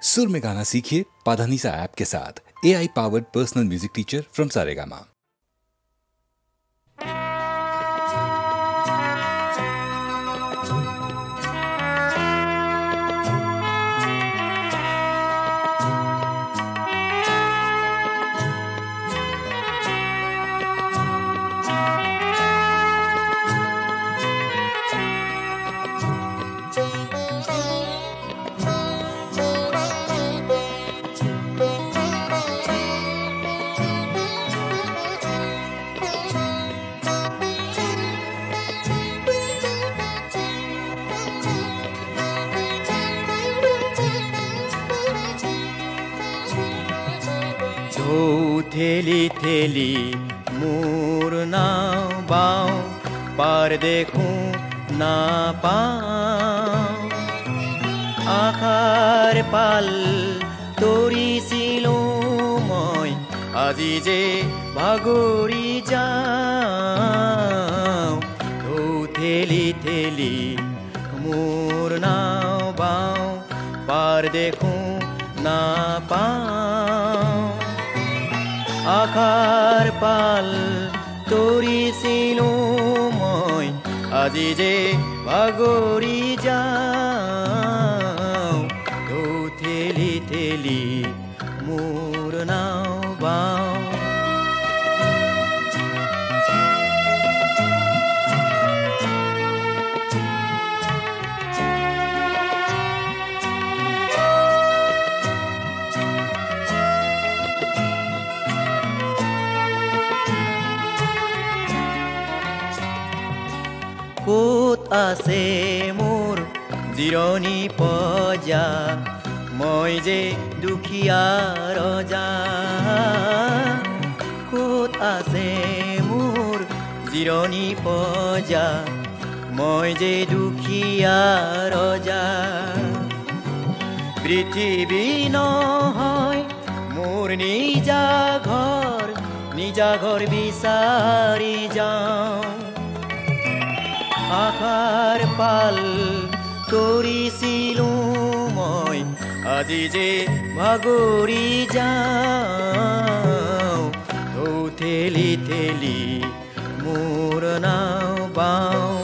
सुर में गाना सीखिए पाधानीसा ऐप के साथ। AI powered personal music teacher from Saregama. थेली थेली मोर नाव बाँव पार देखूं ना पाऊं आखार पाल তৰিছিলো মই আজি যে ভাগৰি যাওঁ ঠেলি ঠেলি মোৰ নাও বাওঁ পাৰ দেখোঁ না পাওঁ আখাৰ পাল তৰিছিলো মই আজি যে ভাগৰি যাওঁ ঠেলি ঠেলি মোৰ নাও বাওঁ ক'ত আছে মোৰ জিৰণি পজা মই যে দুখীয়া ৰজা ক'ত আছে মোৰ জিৰণি পজা মই যে দুখীয়া ৰজা পৃথিৱী নহয় মোৰ নিজা ঘৰ বিচাৰি যাওঁ আখাৰ পাল তৰিছিলো মই আজি যে ভাগৰি যাওঁ ঠেলি ঠেলি মোৰ নাও বাওঁ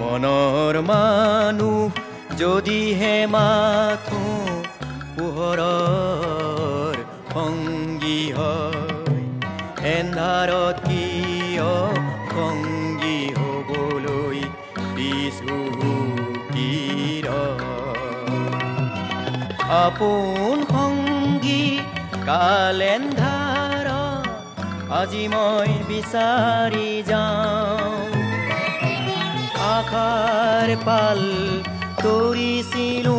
মনৰ মানুহ যদিহে মাথো পোহৰৰ সংগী হয় এন্ধাৰত কিয় সংগী হ'বলৈ পিছুকি আপোন সংগী কাল এন্ধাৰত আজি মই বিচাৰি যাওঁ আখাৰ পাল তৰিছিলো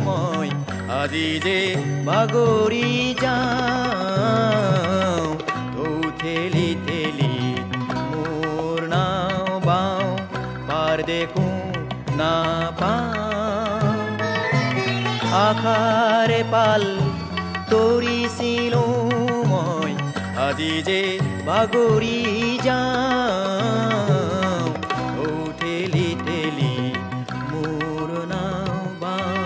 মই আজি যে ভাগৰি যাওঁ ঠেলি ঠেলি মোৰ নাও বাওঁ পাৰ দেখোঁ না পাওঁ আখাৰ পাল তৰিছিলো মই আজি যে ভাগৰি যাওঁ ঠেলি ঠেলি মোৰ নাও বাওঁ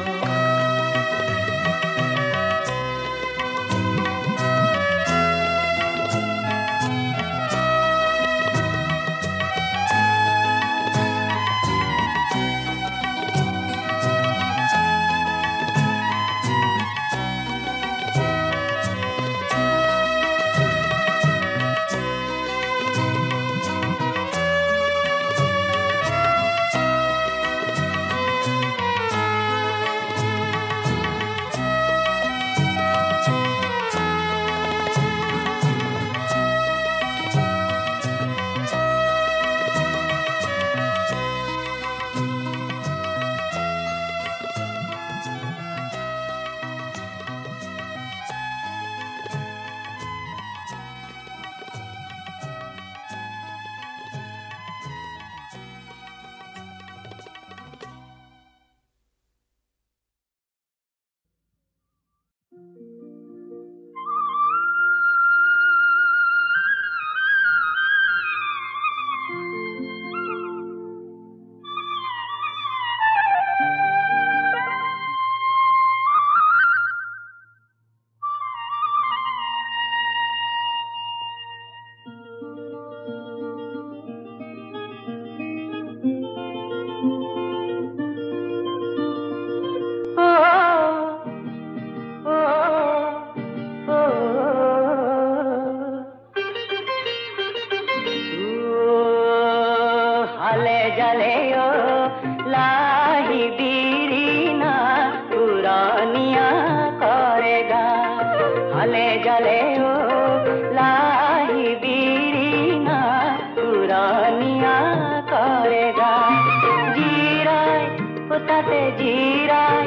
তাতে জিৰাই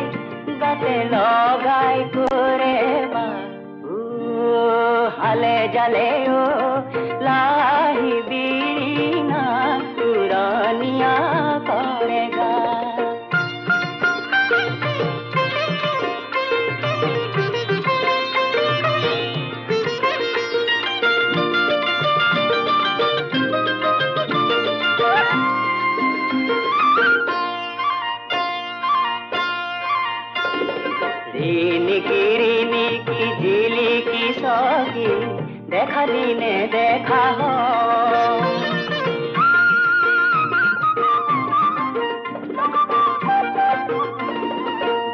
গাতে লগাই কৰে বা হালে জালে লাহি বিৰিণা পুৰণীয়া কৰে গা দেখা দিনে দেখা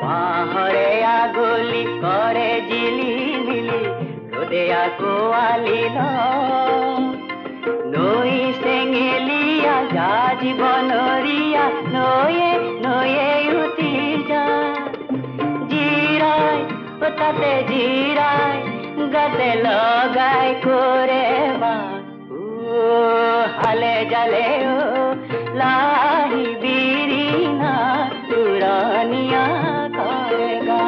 বাহৰে আগলি কৰে জিলি মিলি ৰোদে আকোয়ালি নই চেঙেলিয়া যা জীবনৰিয়া নয়ে নয়ে উঠি যা জিৰাই তাতে জিৰাই গাতে লগাই কৰে বা হালে জালে লাহি বিৰিণা পুৰানিয়া কৰে গা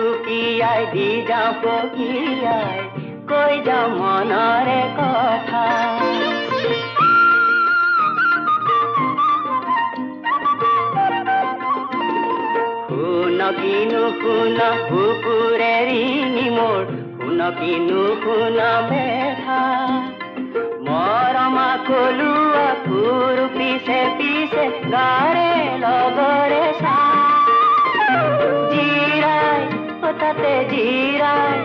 উকিয়াই দি যাওঁ পকিয়াই কৈ যাওঁ মনৰে কথা শুন কিনো শুন বুকুৰে ৰিঙি মোৰ শুন কিনো শুন মেঠা মৰমা কলুৱা ফুৰ পিছে পিছে গাৰে লগৰে চা জিৰাই তাতে জিৰাই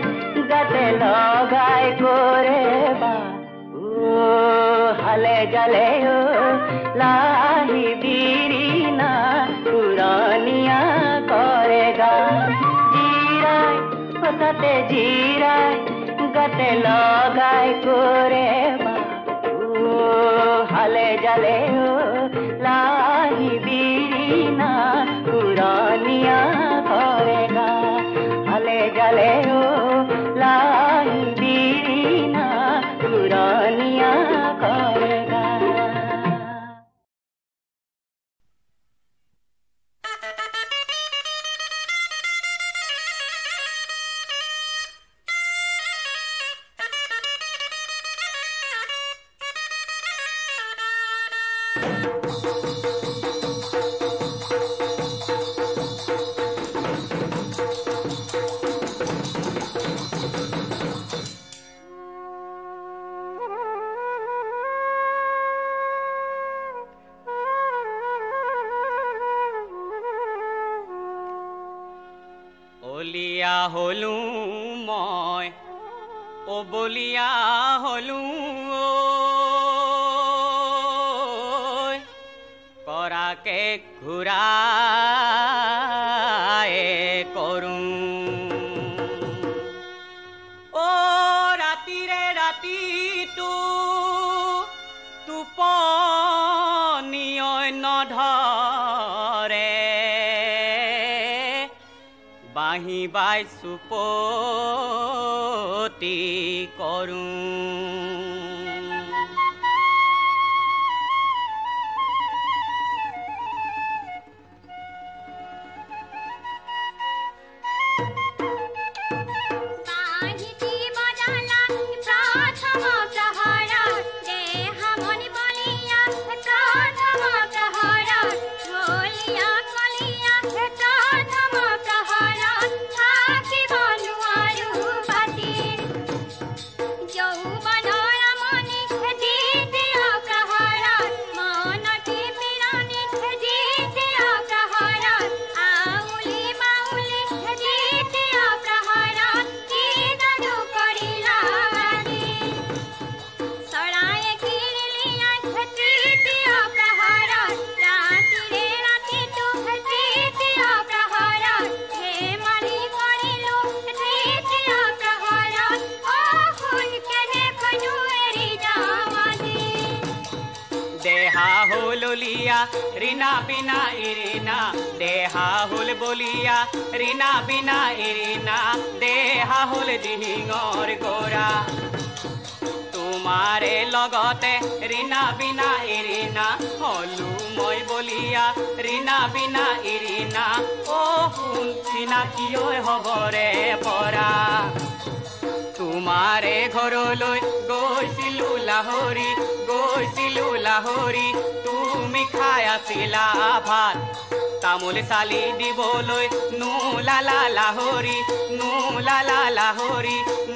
গাতে লগাই কৰে বা হালে জালে লাহি বিৰিণা পুৰণীয়া কৰে গা জিৰাই তাতে জিৰাই গাতে লগাই কৰে বা হালে জালে লাহি বিৰিণা পুৰণীয়া কৰে গা হালে জালে লাহি বিৰিণা পুৰণীয়া কৰে গা বলিয়া হলু মই বলিয়া হলু কৰাকে ঘূৰাই কৰোঁ ৰাতিৰে ৰাতিটো টোপনি নধৰে বাঁহী বাই চুপতি কৰোঁ Yo, banana. ললিয়া ৰীণা বিনা এৰিনা দেহা হল বলিয়া ৰীণা বিনা এৰিনা দেহা হল দিহিঙৰ গৰা তোমাৰে লগতে ৰীণা বিনা এৰিনা হলো মই বলিয়া ৰীণা বিনা এৰিনা অ শুন চিনাকি হবৰে পৰা তোমাৰে ঘৰলৈ গৈছিলো লাহৰি তুমি খাই আছিলা ভাত তামোল চালি দিবলৈ নোলালা লাহৰি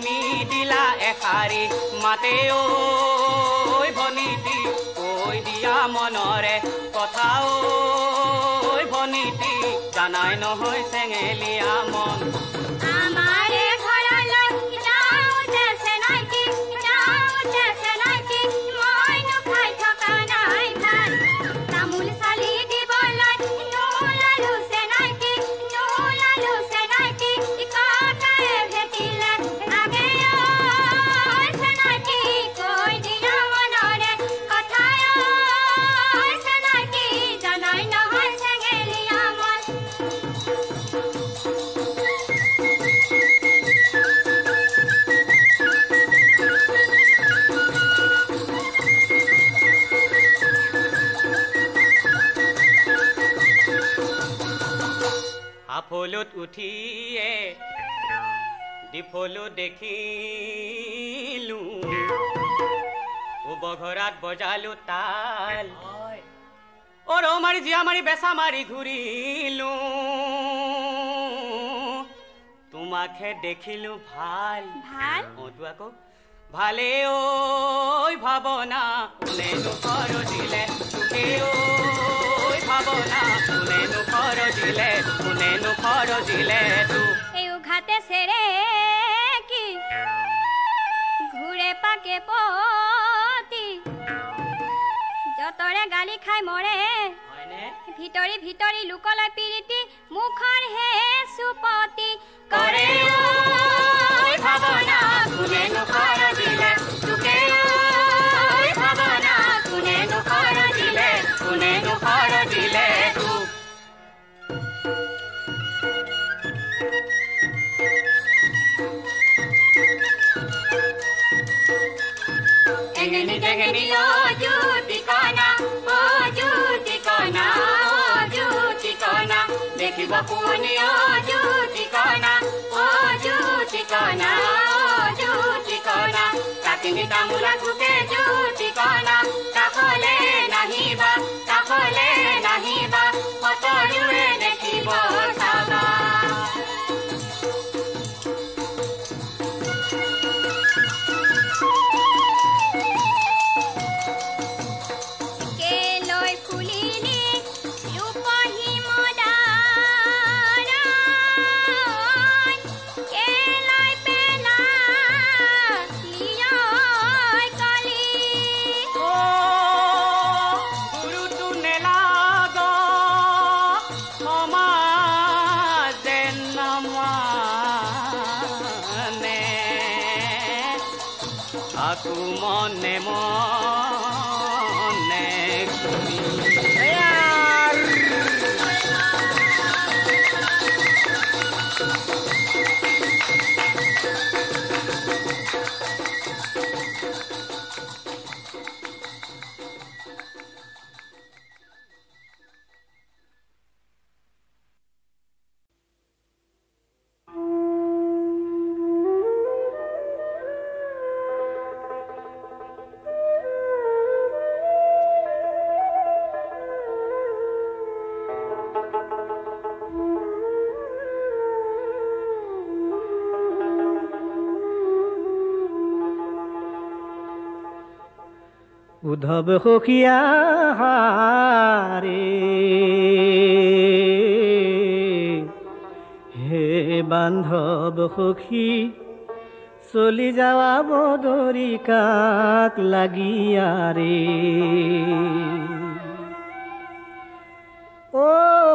নিদিলা এষাৰি মাতে ঐ ভনীতি কৈ দিয়া মনৰে কথা ঐ ভনীতি জানাই নহয় চেঙেলীয়া মন আমাৰে ঘৰলৈ যাওঁতে চেনাইটি মই নোখাই থকা নাই ভাত তামোল চালি দিবলৈ নোলালো চেনাইটি ককায়ে ভেটিলে আগে চেনাইটি কৈ দিয়া মনৰে কথা চেনাইটি জানাই নহয় চেঙেলীয়া মন আফলত উঠিয়ে ডিফলো দেখিলো বঘৰাত বজালো তাল অৰ মাৰি জিয়া মাৰি বেচা মাৰি ঘূৰিলো তোমাকে দেখিলো ভাল অটো আকৌ ভালে ঐ ভাৱনা কোনেনো কৰ দিলে তোকে ঐ ভাৱনা কোনেনো কৰ দিলে তো এই উঘাতে সেৰে কি ঘুৰে পাকে পতি যতৰে গালি খাই মৰে ভিতৰি লুকলৈ পিৰিতি মুখৰ হে সুপতি কৰে ঐ ভাৱনা কোনেনো কৰ দিলে তোকে ঐ ভাৱনা কোনেনো কৰ দিলে তো Engeni ojuti kona dekhiba puni ojuti kona takini tamula kuke juti kona takole nahiba otorue dekhibo saba মনে উদ্ধৱ সখীয়া হাৰে হে বান্ধৱ সখী চলি যাৱা বদৰি কাক লাগিয়াৰে ও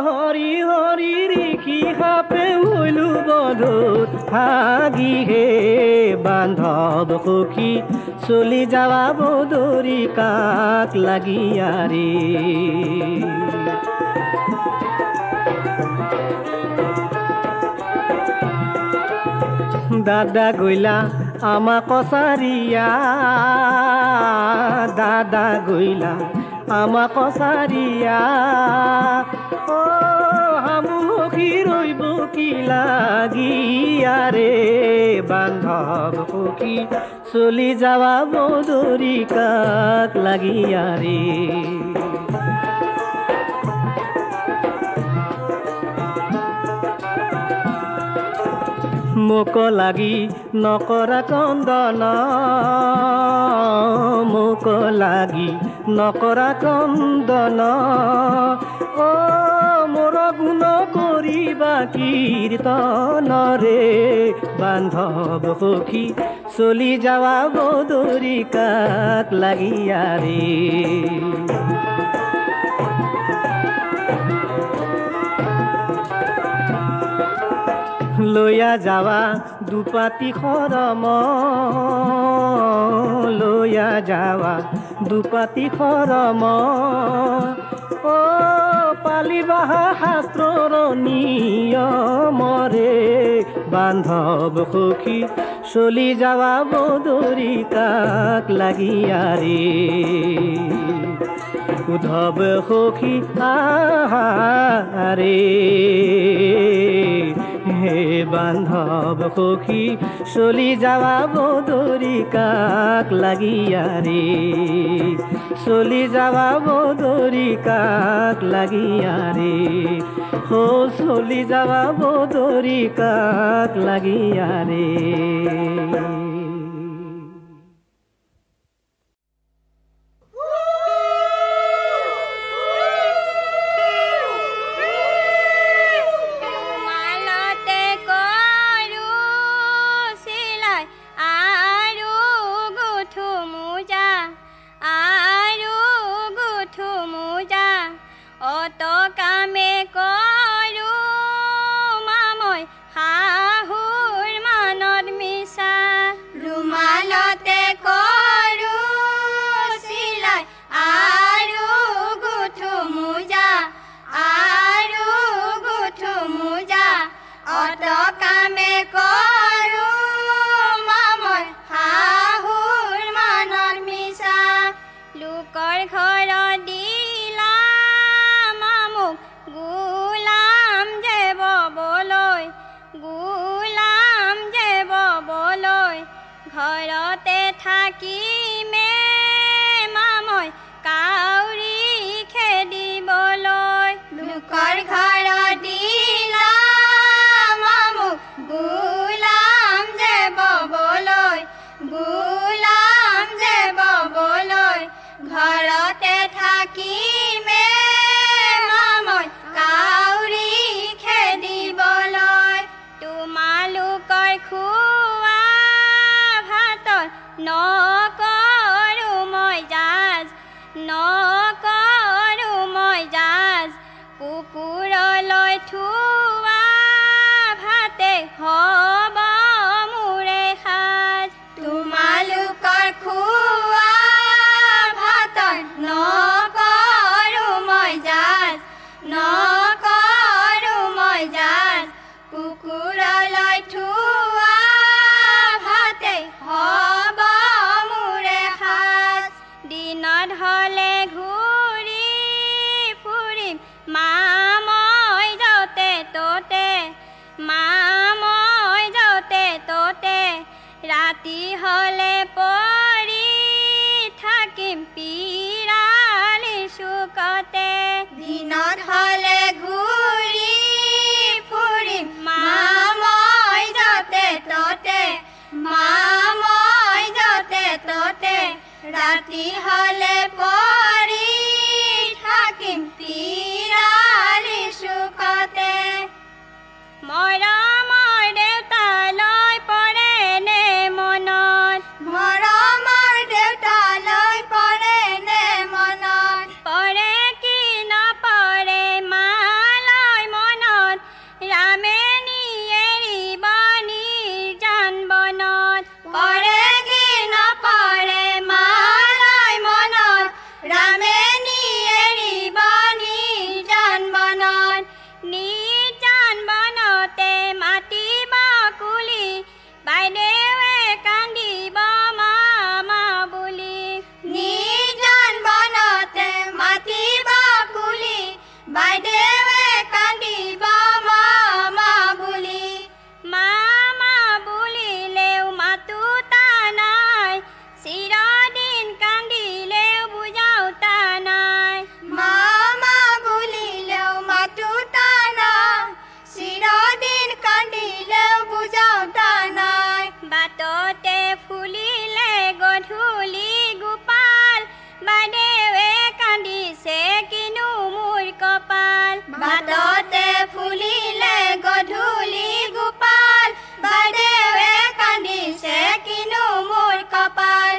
হৰি হৰি ৰিখি সাপে হইলো বধুত হাগি হে বান্ধৱ সখী চলি যাৱা বদৰি কাক লাগিয়া ৰে দাদা গইলা আমা কছাৰিয়া দাদা গইলা আমা কছাৰিয়া ও হামুখি ৰইব কি লাগিয়া ৰে বান্ধৱ সখী চলি যাৱা বদৰি কাক লাগিয়া ৰে মোক লাগি নকৰা কন্দন মোক লাগি নকৰা কন্দন ও মোৰ গুণ কৰিবা কীৰ্তন ৰে বান্ধৱ সখী চলি যাৱা বদৰি কাক লাগিয়া ৰে লয়া যাৱা দুপাতি খৰম লয়া যাৱা দুপাতি খৰম ও পালিবা শাস্ত্ৰৰ নিয়মৰে বান্ধৱ সখী চলি যাৱা বদৰি কাক লাগিয়া ৰে উদ্ধৱ সখী আহাৰে হে বান্ধৱ সখী চলি যাৱা বদৰি কাক লাগিয়া ৰে চলি যাৱা বদৰি কাক লাগিয়া ৰে হো চলি যাৱা বদৰি কাক লাগিয়া ৰে ৰাতি হলে পৰি থাকিম পিৰালি সুখতে মৰমৰ দেউতালৈ পৰে নে মনত মৰমৰ দেউতালৈ পৰে নে মনত পৰে কি নপৰে মালৈ মনত ৰামে নিয়েৰিব নিৰ্জন বনত পৰে কি নপৰে মালৈ মনত ৰামে নিয়েৰিব নিৰ্জন বনত নিৰ্জন বনতে মাতিব কুলি বাইদেৱে কান্দিব মামা বুলি নিৰ্জন বনতে মাতিব কুলি বাইদেৱে কান্দিব মামা বুলি মামা বুলিলেও মাতোতা নাই চিৰদিন কান্দিলেও বুজাওতা নাই মামা বুলিলেও মাতোতা নাই চিৰদিন কান্দিলেও বুজাওতা নাই বাটতে ফুলিলে গধূলি গোপাল বাইদেৱে কান্দিছে কিনো মোৰ কপাল বাটতে ফুলিলে গধূলি গোপাল বাইদেৱে কান্দিছে কিনো মোৰ কপাল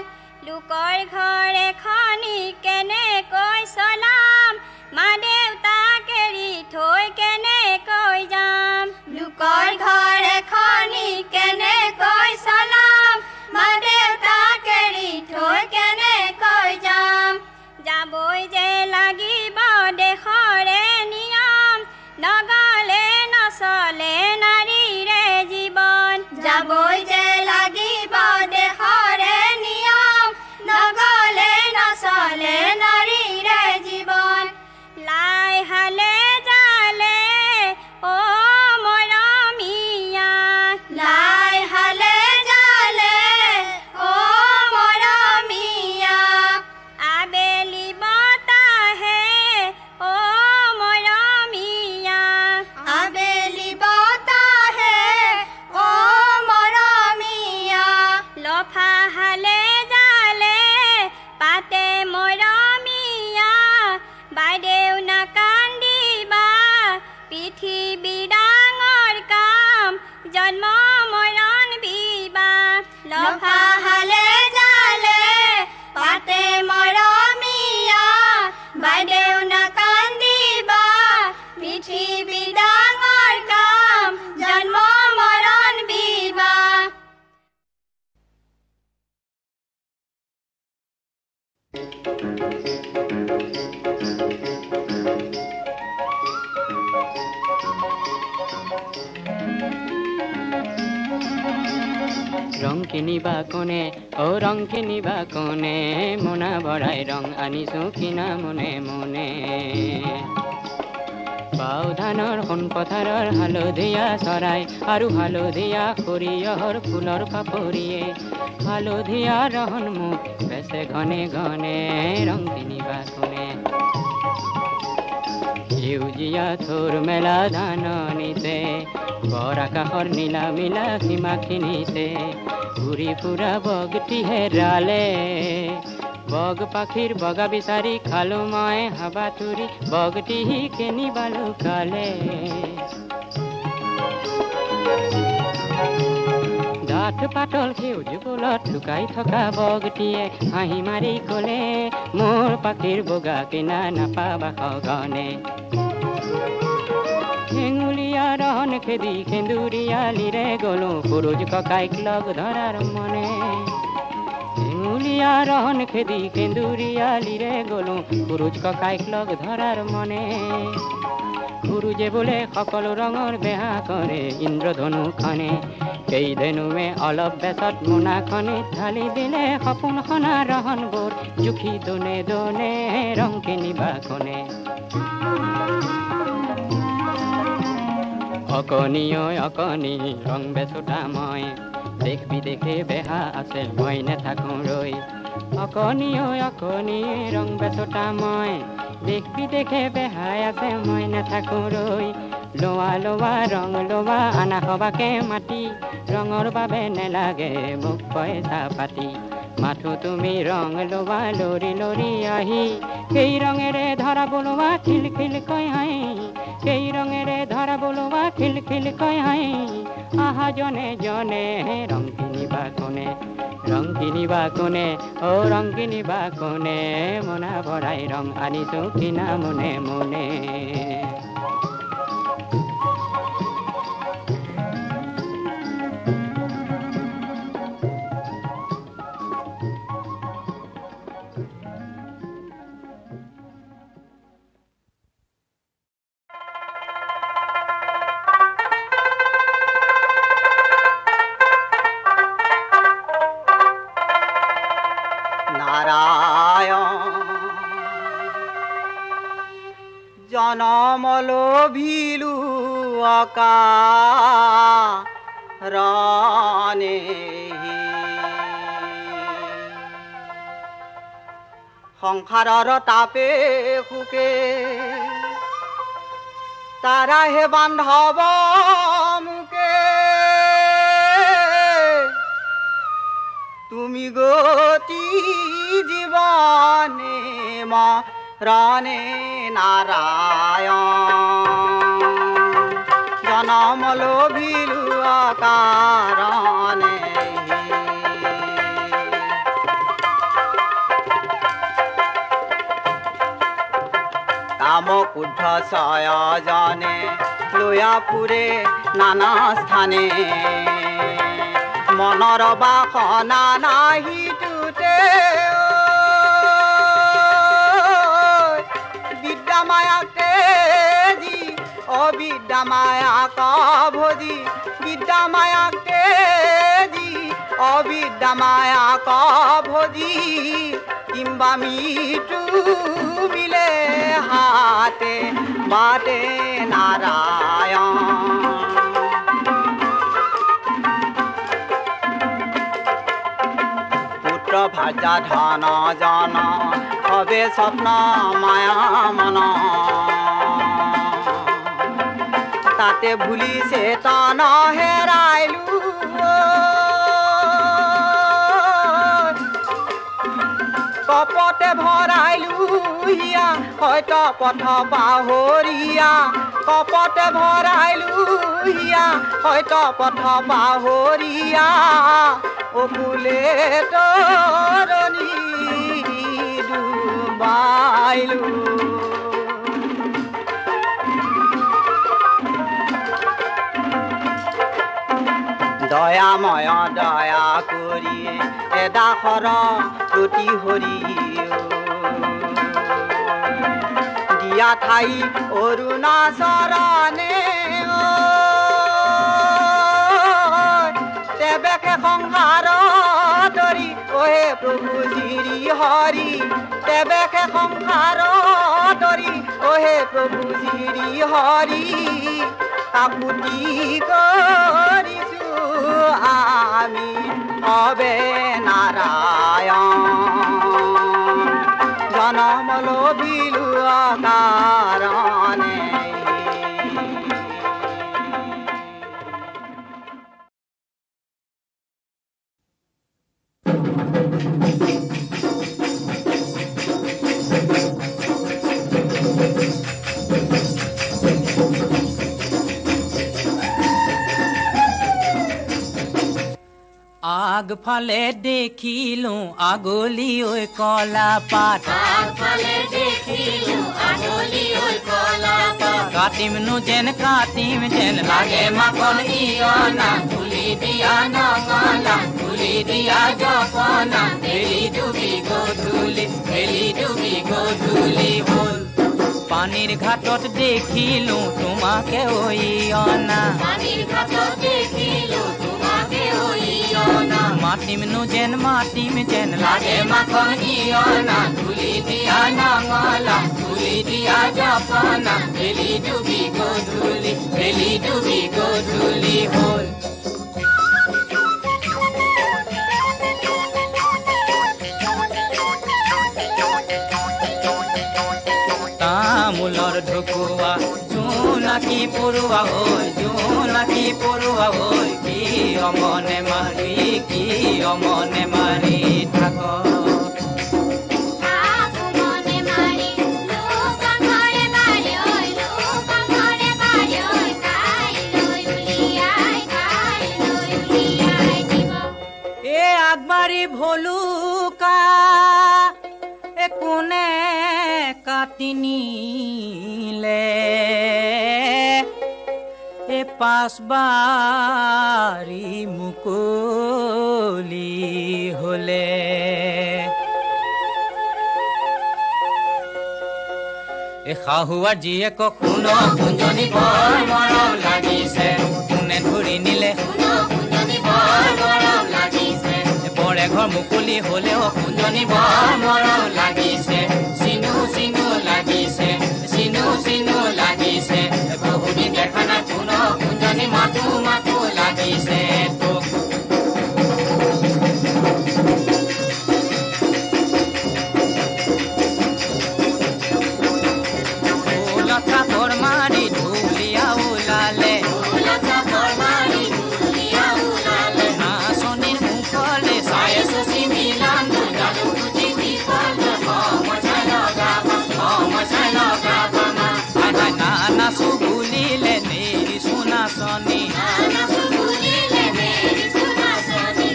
লোকৰ ঘৰ এখনি কেনেকৈ চলাম মা দেউতাক এৰি থৈ কেনেকৈ যাম লোকৰ ঘৰ এখনি কেনেকৈ চলাম মা দেউতাক এৰি থৈ কেনেকৈ যাম যাবই যে লাগিব দেশৰে নিয়ম নগলে নচলে নাৰীৰে জীৱন যাবই যে লাগিব দেশৰে নিয়ম নগলে নচলে নাৰীৰে জীৱন লাই হালে জালে অ মৰমীয়া লাই হালে জালে অ মৰমীয়া আবেলি বতাহে অ মৰমীয়া আবেলি বতাহে অ মৰমীয়া লফা হালে জালে পাতে মৰমীয়া বাইদেউ নাকান্দিবা পৃথিৱী ডাঙৰ কাম জন্ম মৰণ বিবা লফা হালে জালে পাতে মৰমীয়া বাইদেউ নাকান্দিবা পৃথিৱী ডাঙৰ কাম জন্ম মৰণ বিবা ৰং কিনিবা কোনে অ ৰং কিনিবা কোনে মোনা ভৰাই ৰং আনিছো কিনা মনে মনে বাও ধানৰ সোণ পথাৰৰ হালধীয়া চৰাই আৰু হালধীয়া সৰিয়হৰ ফুলৰ পাপৰিয়ে হালধীয়া ৰহন মোক বেচে ঘনে ঘনে ৰং কিনিবা কোনে সেউজীয়া থোৰ মেলা ধাননিতে বৰ আকাশৰ নীলা মিলা সীমাখিনিতে ঘূৰি ফুৰা বগটি হেৰালে বগ পাখিৰ বগা বিচাৰি খালো মই হাবাথুৰি বগটি কেনিবা লুকালে ডাঠ পাতল সেউজ ফুলত লুকাই থকা বগটিয়ে হাঁহি মাৰি কলে মোৰ পাখিৰ বগা কিনা নাপাবা সঘনে হেঙুলীয়া ৰহন খেদি সেন্দুৰীয়ালিৰে গলো সৰুজ ককাইক লগ ধৰাৰ মনে হেঙুলীয়া ৰহন খেদি সেন্দুৰীয়ালিৰে গলো সৰুজ ককাইক লগ ধৰাৰ মনে সৰুজে বোলে সকলো ৰঙৰ বেহা কৰে ইন্দ্ৰধনুখনে সেই ধেনুৱে অলপ বেচত মোনাখনে ঢালি দিলে সপোনখনা ৰহনবোৰ জুখি দোনে দোনে ৰং কিনিবা কোনে অকণি ঐ অকণি ৰং বেচোতা মই দেশ বিদেশে বেহা আছে মই নেথাকো ৰৈ অকণি ঐ অকণি ৰং বেচোতা মই দেশ বিদেশে বেহাই আছে মই নেথাকো ৰৈ লোৱা লোৱা ৰং লোৱা আনা সবাকে মাতি ৰঙৰ বাবে নেলাগে মোক পইচা পাতি মাথো তুমি ৰং লোৱা লৰি লৰি আহি সেই ৰঙেৰে ধৰা বোলোৱা খিল খিল কৈ হাঁহি সেই ৰঙেৰে ধৰা বোলোৱা খিল খিল কৈ হাঁহি আহা জনে জনে ৰং কিনিবা কোনে ৰং কিনিবা কোনে অ ৰং কিনিবা কোনে মোনা ভৰাই ৰং আনিছো কিনা মনে মনে জনম লোভিলু অকাৰণে সংসাৰৰ তাপে সুকে তাৰাহে বান্ধৱ মুকে তুমি গতি জীৱনে মৰণে নাৰায়ণ জনম লোভিলু অকাৰণে কাম কুদ্ধ ছয়জনে লয়া ফুৰে নানা স্থানে মনৰ বাসনা নাহি তুতে বিদ্যা মায়াকে যি অবিদ্যা মায়াক ভজি বিদ্যা মায়াকে যি অবিদ্যা মায়াক ভজি কিম্বা মৃত্যু মিলে হাতে বাটে নাৰায়ণ পুত্ৰ ভাজা ধন জন হবে স্বপ্ন মায়া মন তাতে ভুলি চেতন হেৰাইলো কপতে ভৰাইলো হিয়া হয়তো পথ পাহৰিয়া কপতে ভৰাইলো হিয়া হয়তো পথ পাহৰিয়া অকুলে তৰণি ডুবাইলো দয়াময় দয়া কৰি এডাখৰ প্ৰতি হৰি দিয়া ঠাই অৰুণাচৰণে তেবেকে সংসাৰ ধৰি অহে প্ৰভু শ্ৰী হৰি তেবেকে সংসাৰ ধৰি অহে প্ৰভু শ্ৰী হৰি কাকুতি কৰিছো আমি হবে নাৰায়ণ জনম লোভিলু অকাৰণে আগফালে দেখিলো আগলি ঐ কলা পাত আগফালে দেখিলো আগলি ঐ কলা পাত কাটিমনো যেন লাগে মাখন ইয়না তুলি দিয়া নঙলা তুলি দিয়া জপনা বেলি ডুবি গধূলি হ'ল পানীৰ ঘাটত দেখিলো তোমাকে ঐ অনা পানীৰ ঘাটত দেখিলো তোমাকে ঐ অনা মাতিমনো যেন লাগে মাখন ইয়না তুলি দিয়া নঙলা তুলি দিয়া জপনা বেলি ডুবি গধূলি হ'ল তামোলৰ ঢকুৱা জোনাকী পৰুৱা হৈ কি অমনে মাৰি থাক এ আগবাঢ়ি ভলুকা কোনে কাটি নিলে এ পাঁচবাৰী মুকলি হলে এ শাহুৱাৰ জীয়েক শুন কুঞ্জনী বৰ মৰম লাগিছে কোনে ধৰি নিলে বৰে ঘৰ মুকলি হলেও কুঞ্জনী বৰ মৰম লাগিছে চিনু লাগিছে চিনু চিনো লাগিছে বহুদিন দেখা নাই পুনৰ কুঞ্জনী মাতো মাতো লাগিছে তোক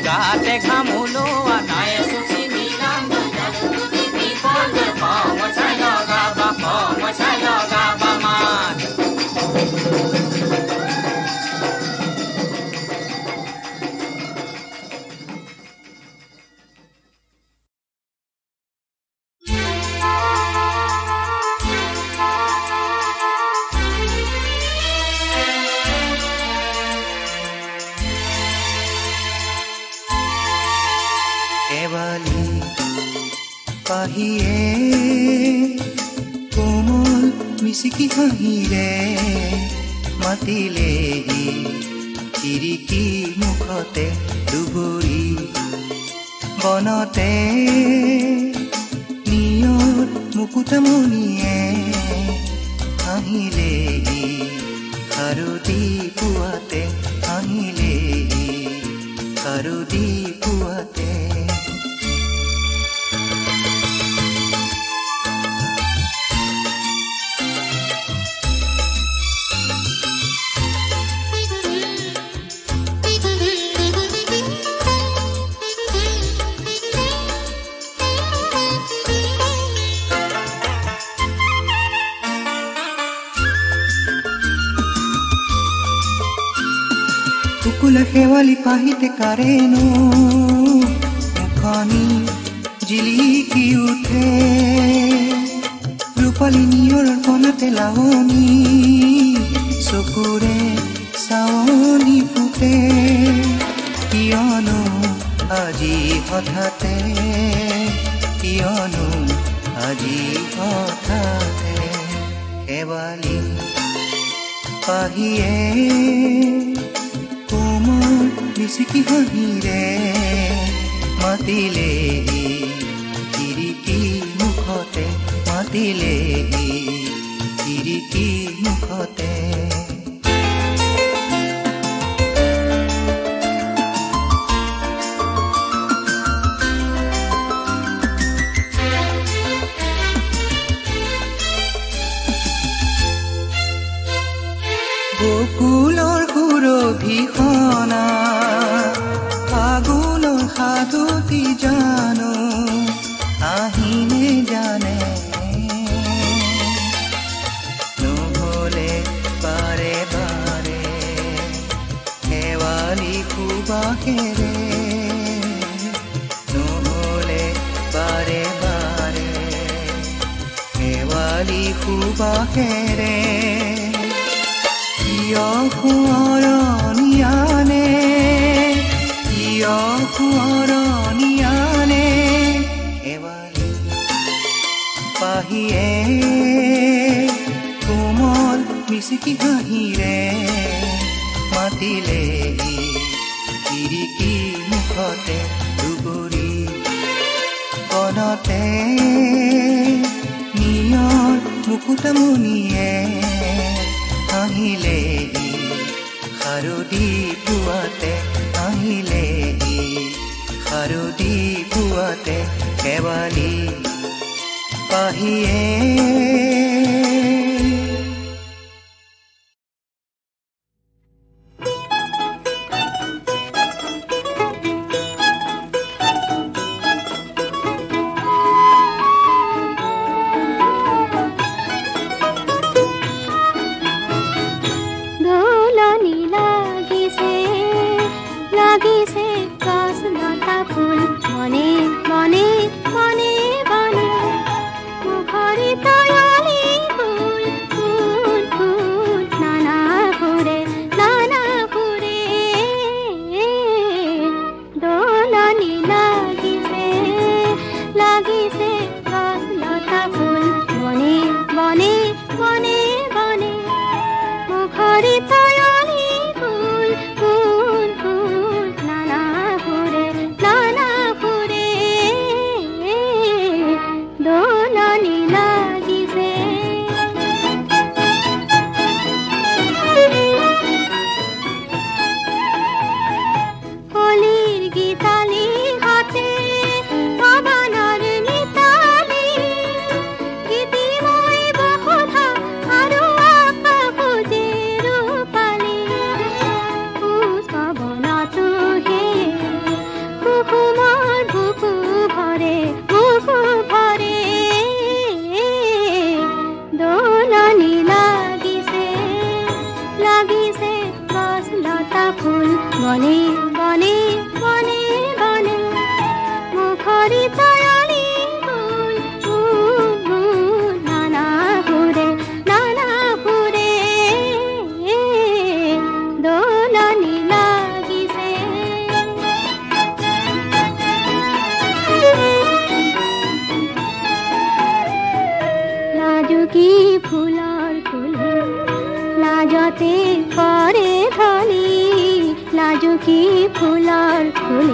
গাতে ঘামুলো আনাই সুচি মিলাম মচাই লগাবা মান পাহিয়ে কোমল মিচিকি হাঁহিৰে মাতিলেহি চিৰিকি মুখতে দুবৰি বনতে নিয়ৰ মুকুতামণিয়ে হাঁহিলেহি শাৰদী পুৱাতে হাঁহিলেহি শাৰদী পুৱাতে কুকুলা শেৱালি পাহিতে কাৰেনো মুখনি জিলিকি উঠে ৰূপালী নিয়ৰৰ কণাতে লাৱনী চকুৰে চাৱনী ফুটে কিয়নো আজি হঠাতে কিয়নো আজি হঠাতে শেৱালি পাহিয়ে মিচিকি হাঁহিৰে মাতিলেহি চিৰিকি মুখতে মাতিলেহি চিৰিকি মুখতে বকুলৰ সুৰভিখনা ফাগুনৰ সাধুতি জানো আহিনে জানে নহলে বাৰে বাৰে শেৱালি সুবাসেৰে নহলে বাৰে বাৰে শেৱালি সুবাসেৰে সোঁৱৰণীয়ানে সোঁৱৰণীয়ানে শেৱালি পাহিয়ে কোমল মিচিকি হাঁহিৰে মাতিলেহি চিৰিকি মুখতে দুবৰি বনতে নিয়ৰ মুকুতামণিয়ে আহিলেহি শাৰদী পুৱাতে আহিলেহি শাৰদী পুৱাতে শেৱালি পাহিয়ে মনে মনে মনে মনে মুখৰি তয়ালি হাতে কৰে ধনী লাজুকী ফুলৰ ফুল